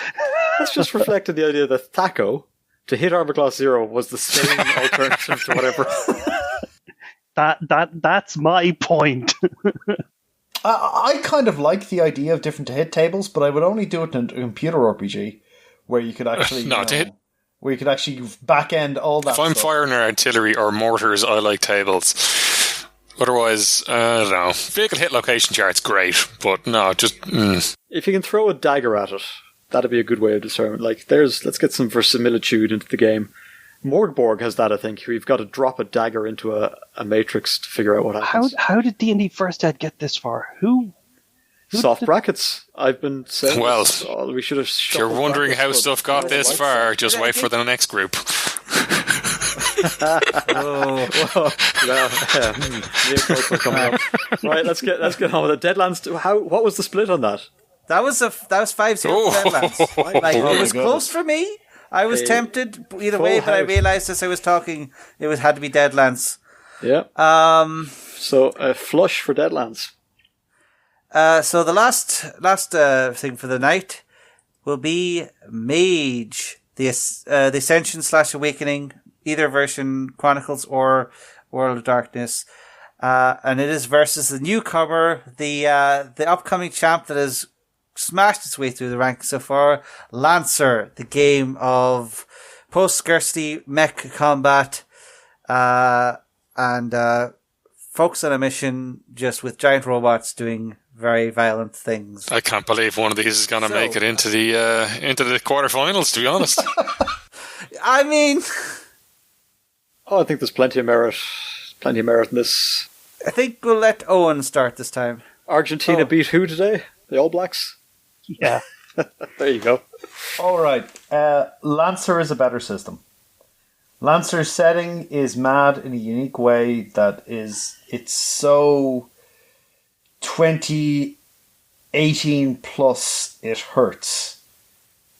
on the idea that Thaco, to hit armor class 0, was the same alternative to whatever. That's my point. I kind of like the idea of different hit tables, but I would only do it in a computer RPG where you could actually where you could actually back end all that. If I'm firing artillery or mortars, I like tables. Otherwise, I don't know. Vehicle hit location chart's great, but no, just if you can throw a dagger at it, that'd be a good way of determining. Like, let's get some verisimilitude into the game. Morgborg has that, I think. Where you've got to drop a dagger into a matrix to figure out what happens. How did D&D First Ed get this far? Who Soft brackets. I've been saying. Well, we should have. If you're wondering how stuff got this far, just wait for the next group. Right, let's get on with it. Deadlands. What was the split on that? That was 5-0 Deadlands. It was close for me. I was tempted either way, but I realised as I was talking, it had to be Deadlands. Yeah. So a flush for Deadlands. So the last thing for the night will be Mage, the Ascension / Awakening, either version, Chronicles or World of Darkness, and it is versus the newcomer, the upcoming champ that has smashed its way through the ranks so far, Lancer, the game of post-scarcity mech combat, and focus on a mission just with giant robots doing very violent things. I can't believe one of these is going to make it into the quarterfinals, to be honest. I mean, I think there's plenty of merit in this. I think we'll let Eoin start this time. Argentina beat who today? The All Blacks? Yeah. There you go. All right. Lancer is a better system. Lancer's setting is mad in a unique way it's so 2018 plus. It hurts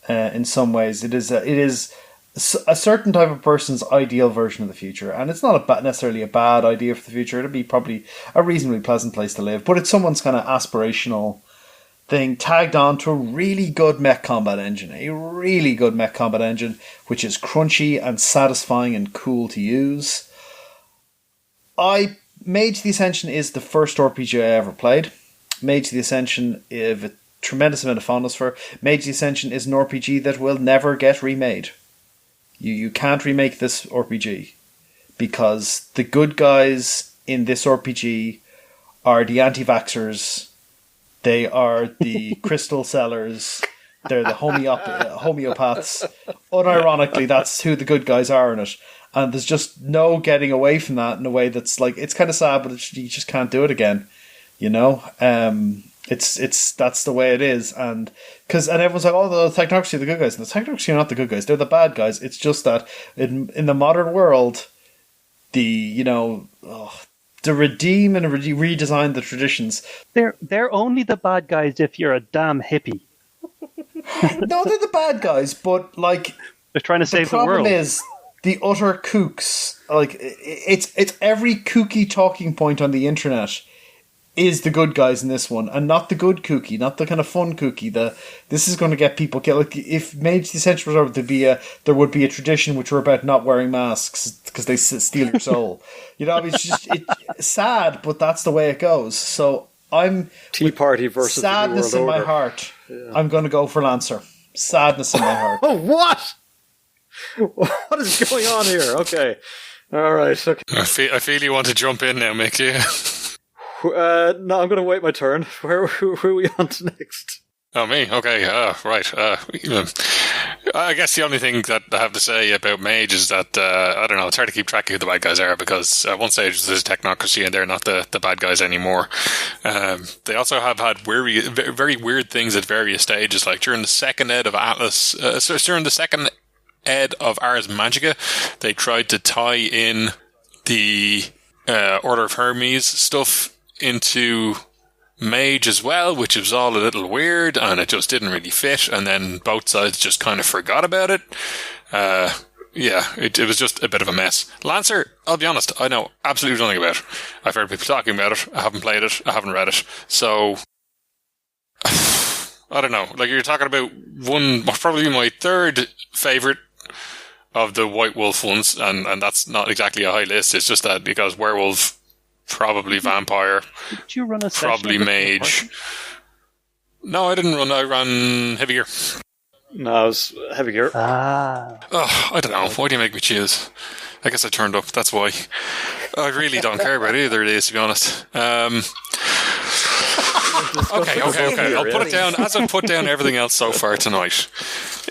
in some ways. It is a certain type of person's ideal version of the future, and it's not necessarily a bad idea for the future. It'd be probably a reasonably pleasant place to live, but it's someone's kind of aspirational thing tagged on to a really good mech combat engine. Which is crunchy and satisfying and cool to use. Mage the Ascension is the first RPG I ever played. Mage the Ascension, I have a tremendous amount of fondness for. Mage the Ascension is an RPG that will never get remade. You can't remake this RPG because the good guys in this RPG are the anti-vaxxers. They are the crystal sellers. They're the homeopaths. Unironically, that's who the good guys are in it. And there's just no getting away from that in a way that's like, it's kind of sad, but you just can't do it again. You know, it's that's the way it is, and everyone's like, oh, the technocracy are the good guys, and the technocracy are not the good guys; they're the bad guys. It's just that in the modern world, to redeem and redesign the traditions, they're only the bad guys if you're a damn hippie. No, they're the bad guys, but like they're trying to save the world. The problem is the utter kooks. Like it's every kooky talking point on the internet is the good guys in this one, and not the good kooky, not the kind of fun kooky. This is going to get people killed. Like, if Mage the Essential Reserve, there would be a tradition which were about not wearing masks because they steal your soul. You know, it's just sad, but that's the way it goes. So I'm Tea Party versus sadness the New World in my Order. heart. Yeah. I'm going to go for Lancer. Sadness in my heart. Oh, what? What is going on here? Okay, all right. Okay. I feel you want to jump in now, Mick. Yeah. No, I'm going to wait my turn. Who are we on to next? Oh, me? Okay, right. I guess the only thing that I have to say about Mage is that, I don't know, it's hard to keep track of who the bad guys are, because at one stage there's technocracy and they're not the bad guys anymore. They also have had very weird things at various stages, like during the second ed of Atlas, during the second ed of Ars Magica, they tried to tie in the Order of Hermes stuff into Mage as well, which was all a little weird, and it just didn't really fit, and then both sides just kind of forgot about it. It was just a bit of a mess. Lancer, I'll be honest, I know absolutely nothing about it. I've heard people talking about it, I haven't played it, I haven't read it, so I don't know. Like, you're talking about probably my third favourite of the White Wolf ones, and that's not exactly a high list. It's just that because werewolf, probably vampire, did you run a probably mage. No, I didn't run. I ran heavy gear. No, I was heavy gear. I don't know. Why do you make me choose? I guess I turned up. That's why. I really don't care about either of these, to be honest. Okay. I'll put it down as I've put down everything else so far tonight.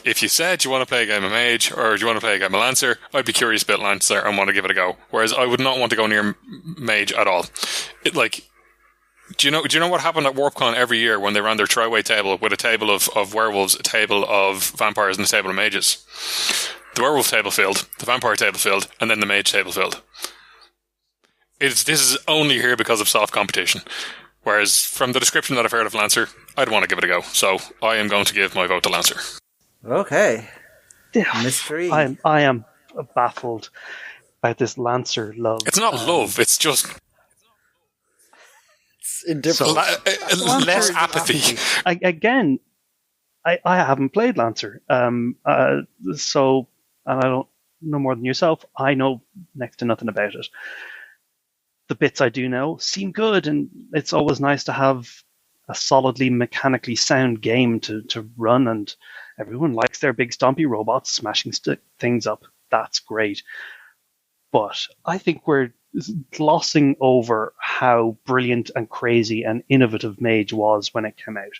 If you said you want to play a game of Mage or do you want to play a game of Lancer, I'd be curious about Lancer and want to give it a go. Whereas I would not want to go near Mage at all. Do you know what happened at WarpCon every year when they ran their tri-way table with a table of werewolves, a table of vampires, and a table of mages? The werewolf table filled, the vampire table filled, and then the mage table filled. This is only here because of soft competition. Whereas from the description that I've heard of Lancer, I'd want to give it a go. So I am going to give my vote to Lancer. Okay. Mystery. I am baffled by this Lancer love. It's not love, it's just indifference. Less apathy. Again, I haven't played Lancer. So, and I don't know more than yourself. I know next to nothing about it. The bits I do know seem good, and it's always nice to have a solidly mechanically sound game to run, and everyone likes their big stompy robots smashing things up. That's great. But I think we're glossing over how brilliant and crazy and innovative Mage was when it came out.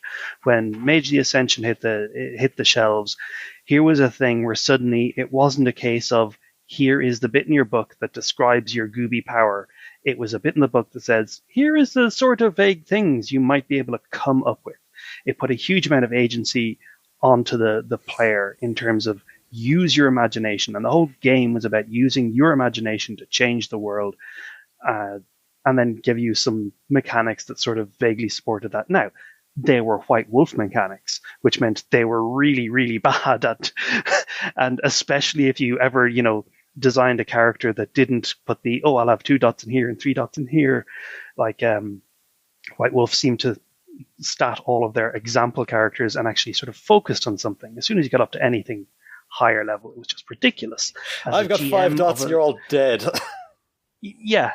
When Mage the Ascension hit the shelves, here was a thing where suddenly it wasn't a case of, here is the bit in your book that describes your gooby power. It was a bit in the book that says, here is the sort of vague things you might be able to come up with. It put a huge amount of agency onto the player in terms of use your imagination. And the whole game was about using your imagination to change the world, and then give you some mechanics that sort of vaguely supported that. Now, they were White Wolf mechanics, which meant they were really, really bad at, and especially if you ever, designed a character that didn't put I'll have 2 dots in here and 3 dots in here. Like, White Wolf seemed to stat all of their example characters and actually sort of focused on something. As soon as you got up to anything higher level, it was just ridiculous. I've got 5 dots and you're all dead. Yeah,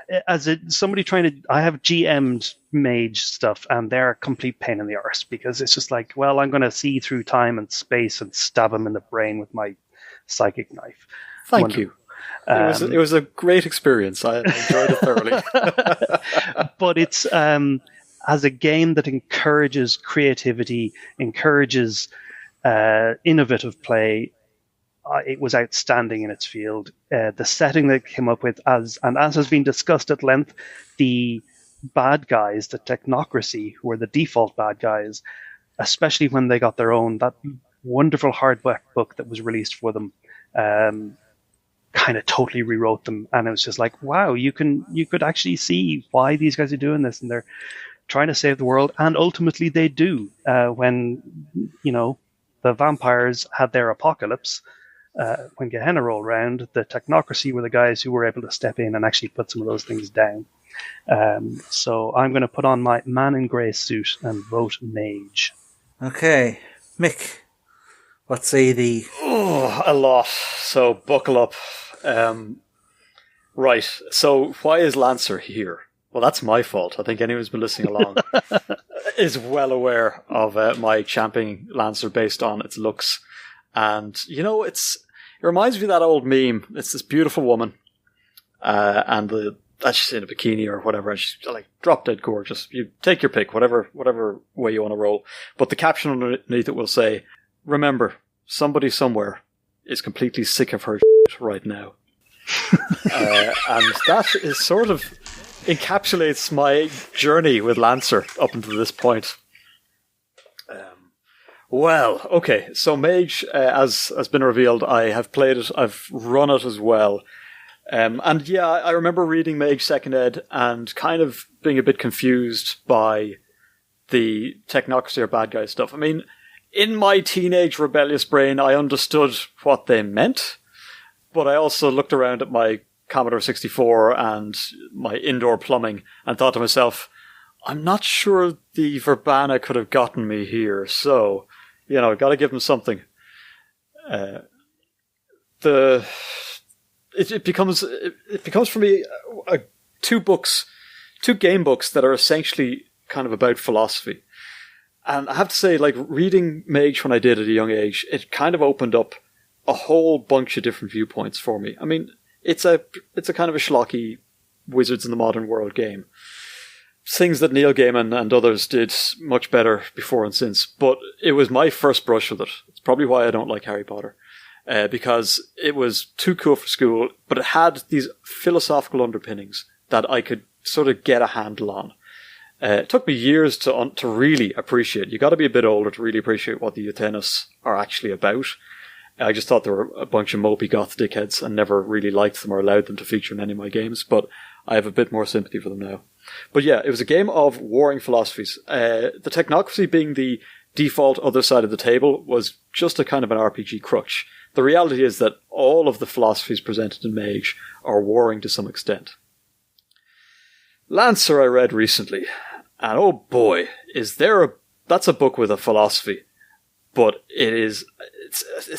somebody I have GM'd Mage stuff, and they're a complete pain in the arse, because it's just like, well, I'm going to see through time and space and stab him in the brain with my psychic knife. Thank you. It was a great experience. I enjoyed it thoroughly. But it's as a game that encourages creativity, encourages innovative play, it was outstanding in its field. The setting they came up with, as has been discussed at length, the bad guys, the technocracy, who were the default bad guys, especially when they got their own, that wonderful hardback book that was released for them, kind of totally rewrote them. And it was just like, wow, you could actually see why these guys are doing this, and they're trying to save the world, and ultimately they do. When, the vampires had their apocalypse, when Gehenna rolled around, the technocracy were the guys who were able to step in and actually put some of those things down. So I'm going to put on my man in grey suit and vote mage. Okay. Mick, what say thee? Oh, a lot. So buckle up. Right. So why is Lancer here? Well, that's my fault. I think anyone who's been listening along is well aware of my championing Lancer based on its looks. And, it reminds me of that old meme. It's this beautiful woman, and she's in a bikini or whatever, and she's like drop dead gorgeous. You take your pick, whatever way you want to roll. But the caption underneath it will say, "Remember, somebody somewhere is completely sick of her right now." And that is sort of encapsulates my journey with Lancer up until this point. Well, okay, so Mage, as has been revealed, I have played it, I've run it as well. And yeah, I remember reading Mage 2nd Ed and kind of being a bit confused by the technocracy or bad guy stuff. I mean, in my teenage rebellious brain, I understood what they meant, but I also looked around at my Commodore 64 and my indoor plumbing and thought to myself, I'm not sure the Verbana could have gotten me here, so, got to give them something. It becomes for me two game books that are essentially kind of about philosophy. And I have to say, like, reading Mage when I did at a young age, it kind of opened up a whole bunch of different viewpoints for me. I mean, it's a kind of a schlocky Wizards in the Modern World game. Things that Neil Gaiman and others did much better before and since, but it was my first brush with it. It's probably why I don't like Harry Potter. Because it was too cool for school, but it had these philosophical underpinnings that I could sort of get a handle on. It took me years to really appreciate. You got to be a bit older to really appreciate what the Eothenas are actually about. I just thought they were a bunch of mopey goth dickheads and never really liked them or allowed them to feature in any of my games, but I have a bit more sympathy for them now. But yeah, it was a game of warring philosophies. The technocracy being the default other side of the table was just a kind of an RPG crutch. The reality is that all of the philosophies presented in Mage are warring to some extent. Lancer I read recently, and oh boy, that's a book with a philosophy. But it's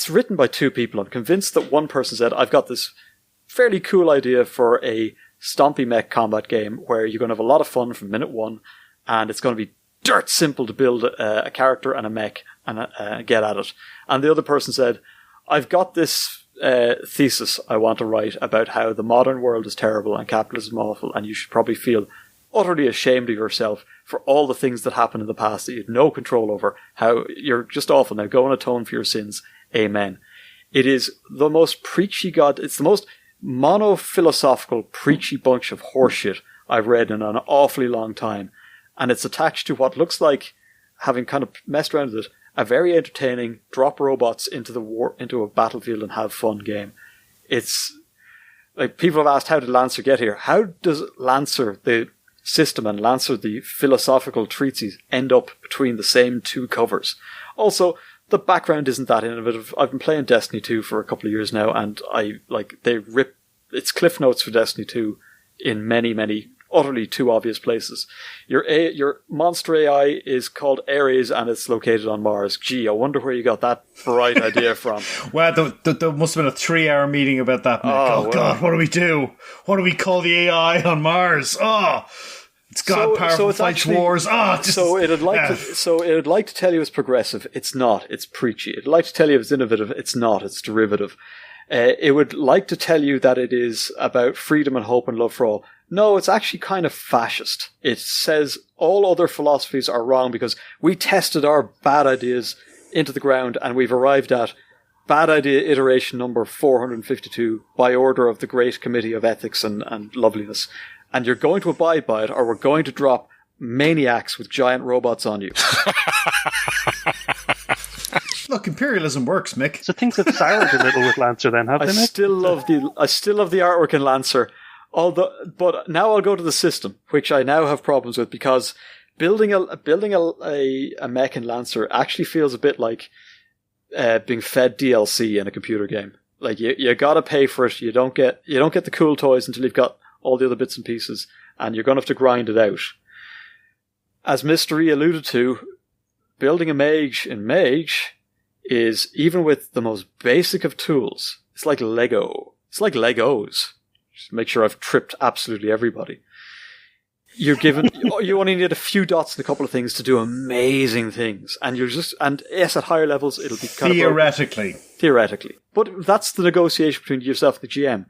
written by two people. I'm convinced that one person said, I've got this fairly cool idea for a stompy mech combat game where you're going to have a lot of fun from minute one, and it's going to be dirt simple to build a character and a mech and get at it. And the other person said, I've got this thesis I want to write about how the modern world is terrible and capitalism awful, and you should probably feel utterly ashamed of yourself for all the things that happened in the past that you had no control over, how you're just awful. Now go and atone for your sins. Amen. It is the most preachy it's the most mono-philosophical, preachy bunch of horseshit I've read in an awfully long time. And it's attached to what looks like, having kind of messed around with it, a very entertaining drop robots into a battlefield and have fun game. It's like, people have asked, how did Lancer get here? How does Lancer, the system, and Lancer, the philosophical treatise, end up between the same two covers? Also, the background isn't that innovative. I've been playing Destiny 2 for a couple of years now, and they rip its cliff notes for Destiny 2 in many, many utterly too obvious places. Your monster AI is called Ares, and it's located on Mars. Gee, I wonder where you got that bright idea from. Well, there must have been a 3-hour meeting about that. Oh God, what do we do? What do we call the AI on Mars? Oh, it's God powerful, fights wars. So it'd like to tell you it's progressive. It's not. It's preachy. It'd like to tell you it's innovative. It's not. It's derivative. It would like to tell you that it is about freedom and hope and love for all. No, it's actually kind of fascist. It says all other philosophies are wrong because we tested our bad ideas into the ground and we've arrived at bad idea iteration number 452 by order of the Great Committee of Ethics and Loveliness. And you're going to abide by it, or we're going to drop maniacs with giant robots on you. Look, imperialism works, Mick. So things have soured a little with Lancer then, have they? I still love the artwork in Lancer. But now I'll go to the system, which I now have problems with, because building a mech in Lancer actually feels a bit like being fed DLC in a computer game. Like you gotta pay for it. You don't get the cool toys until you've got all the other bits and pieces, and you're gonna have to grind it out. As Mr. E alluded to, building a mage in Mage is, even with the most basic of tools, it's like Lego. It's like Legos. Just make sure I've tripped absolutely everybody. You're given, you only need a few dots and a couple of things to do amazing things. And yes, at higher levels, it'll be kind Theoretically. Theoretically. But that's the negotiation between yourself and the GM.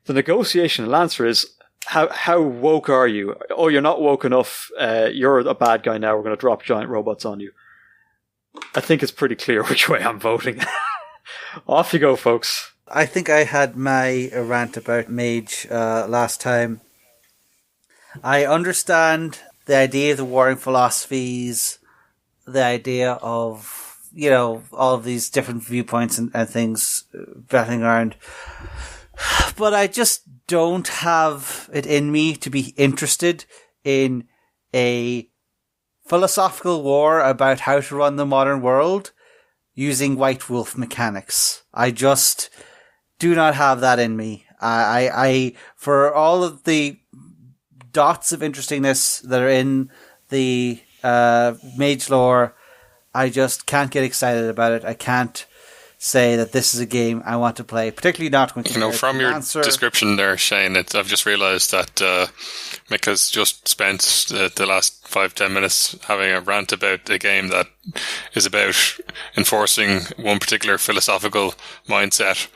The negotiation in Lancer is, how woke are you? Oh, you're not woke enough. You're a bad guy now. We're going to drop giant robots on you. I think it's pretty clear which way I'm voting. Off you go, folks. I think I had my rant about Mage last time. I understand the idea of the warring philosophies, the idea of, all of these different viewpoints and things battling around. But I just don't have it in me to be interested in a philosophical war about how to run the modern world using White Wolf mechanics. I just do not have that in me. I for all of the dots of interestingness that are in the Mage lore, I just can't get excited about it. I can't say that this is a game I want to play, particularly not when from your description there, Shane, I've just realised that Mick has just spent the last 5-10 minutes having a rant about a game that is about enforcing one particular philosophical mindset,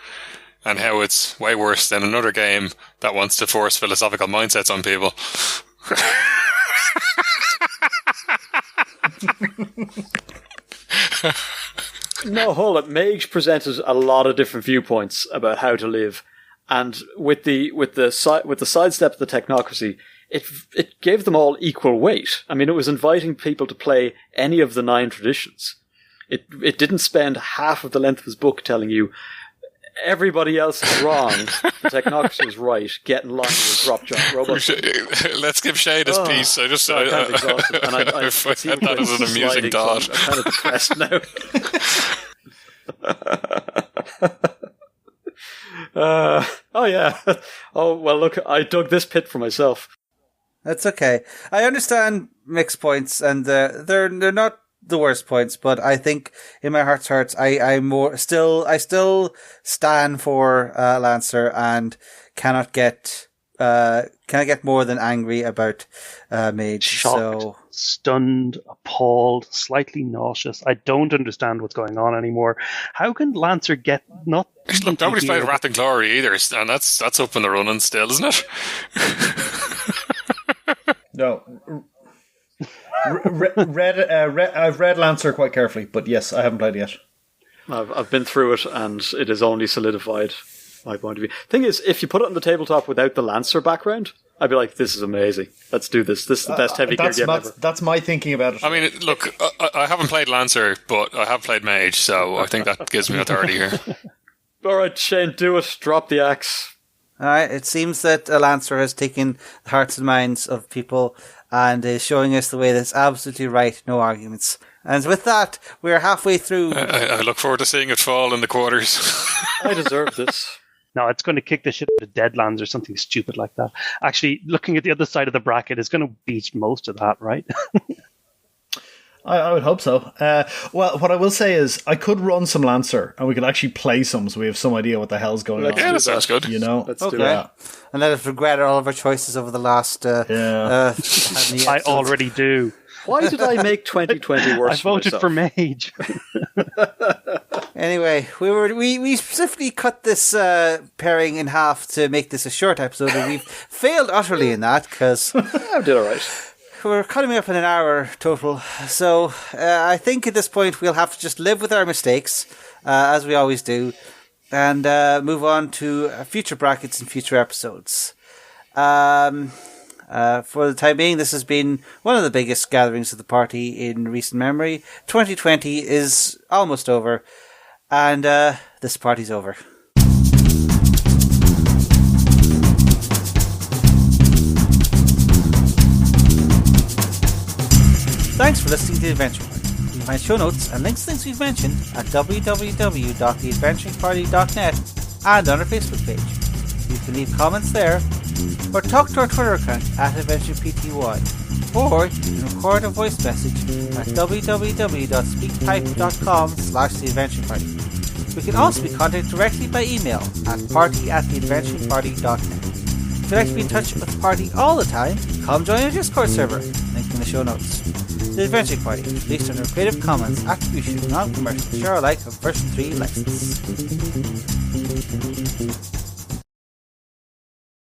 and how it's way worse than another game that wants to force philosophical mindsets on people. No, hold it. Mage presented a lot of different viewpoints about how to live, and with the sidestep of the technocracy, it gave them all equal weight. I mean, it was inviting people to play any of the 9 traditions. It didn't spend half of the length of his book telling you everybody else is wrong, the technocracy is right, get in line with drop giant robots. Let's give Shade his piece. I just I'm kind of exhausted, and I had that as an amusing thought. So I'm kind of depressed now. Oh yeah. Oh well, look, I dug this pit for myself. That's okay. I understand Mick's points, and they're not the worst points, but I think in my heart's hearts, I still stand for Lancer, and cannot get more than angry about Mage. Shocked, stunned, appalled, slightly nauseous. I don't understand what's going on anymore. How can Lancer get not? Look, nobody's played Wrath and Glory either, and that's up in the running still, isn't it? No. I've read Lancer quite carefully, but yes, I haven't played it yet. I've been through it, and it has only solidified my point of view. Thing is, if you put it on the tabletop without the Lancer background, I'd be like, this is amazing. Let's do this. This is the best heavy gear game ever. That's my thinking about it. I mean, look, I haven't played Lancer, but I have played Mage, so I think that gives me authority here. Alright, Shane, do it. Drop the axe. Alright, it seems that Lancer has taken the hearts and minds of people and is showing us the way that's absolutely right, no arguments. And with that, we're halfway through. I look forward to seeing it fall in the quarters. I deserve this. No, it's going to kick the shit out of Deadlands or something stupid like that. Actually, looking at the other side of the bracket, it's going to beat most of that, right? I would hope so. Well, what I will say is I could run some Lancer and we could actually play some so we have some idea what the hell's going on. Yeah, that sounds good. You know? Let's do that. And let us regret all of our choices over the last... I already do. Why did I make 2020 worse? I voted for Mage. Anyway, we specifically cut this pairing in half to make this a short episode, and we've failed utterly in that because I did all right. we're coming up in an hour total. So I think at this point we'll have to just live with our mistakes, as we always do, and move on to future brackets and future episodes. For the time being, this has been one of the biggest gatherings of the party in recent memory. 2020 is almost over, and this party's over. Thanks for listening to The Adventure Party. You can find show notes and links to things we've mentioned at www.theadventuringparty.net and on our Facebook page. You can leave comments there, or talk to our Twitter account at AdventurePTY, or you can record a voice message at www.speakpipe.com/theadventureparty. We can also be contacted directly by email at party@theadventureparty.net. If you'd like to be in touch with the party all the time, come join our Discord server, link in the show notes. The Adventure Party is released under Creative Commons Attribution Non-Commercial Share Alike of version 3 license.